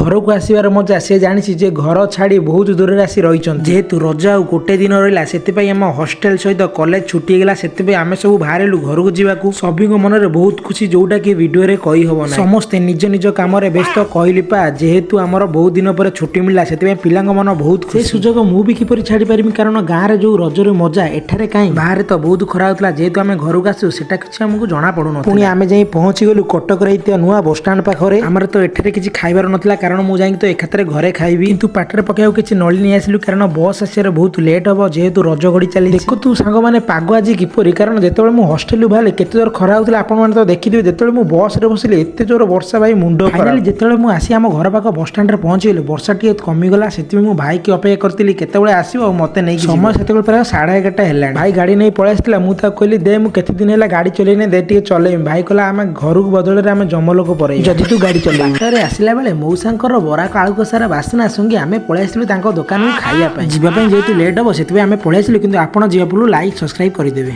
घर को आसबार मजा सी जानी जे घर छाड़ी बहुत दूर आसी रही जेहेतु रज आ गोटे दिन रहा से आम हस्टेल सहित कॉलेज छुट्टी गला से आम सब बाहर घर को जावाक सभी मन में बहुत खुशी जोटा कि वीडियो रे कही हम समस्ते निज निज काम व्यस्त कहली पा जेहेतु आमर बहुत दिन पर छुट्टी मिला से पिला मन बहुत खुशी सुजोग मुझे किपर छाड़ी पारि कारण गाँव में जो रजर मजा एठारे कहीं बाहर तो बहुत खरा होता जेहेतु आम घर को आसू से किसी आमको जना पड़ून पुणी आम जा पहुंची गलु कटक नुआ बस स्टाण पाखे आमर तो एठारे किसी खाइबार नथिला कारण मुझे तो एकाथरे घरे खाइबी किंतु पाटरे पकाइବାକୁ କିଛି नली नहीं आसिलु कारण बस आसिबार बहुत लेट हम जेहेतु रज घड़ी चली देखो तू सांग मैंने पाग आज किपरि कारण जिते मु हस्टेल बाहर केते जोर खरा होता आपण मैंने तो देखिए जिते मु बस रे बसिले एते जोर वर्षा भाई मुंड फाइनली जिते मु आसी आम घर पाख बस स्टाण्ड पहुंची गली वर्षा टी कमिगला से मु भाई की अपेक्षा करती केते आसो मत नहीं समय से प्राय 11:30 है भाई गाड़ी नहीं पलि आसला मुझे कहली दे मुझे दिन है गाड़ी चलैनी दे टे चलैमी भाई कहला आम घर को बदल आम जमलोक पर जदि तू गाड़ी चल आसला बेले मौसांकर बरा कालू कसार बासना सुंगी आम पलि आसलु दुकान खाइबा जेहेतु लेट हम से आम पलि आसलु कि आप लाइक सब्सक्राइब करदेवे।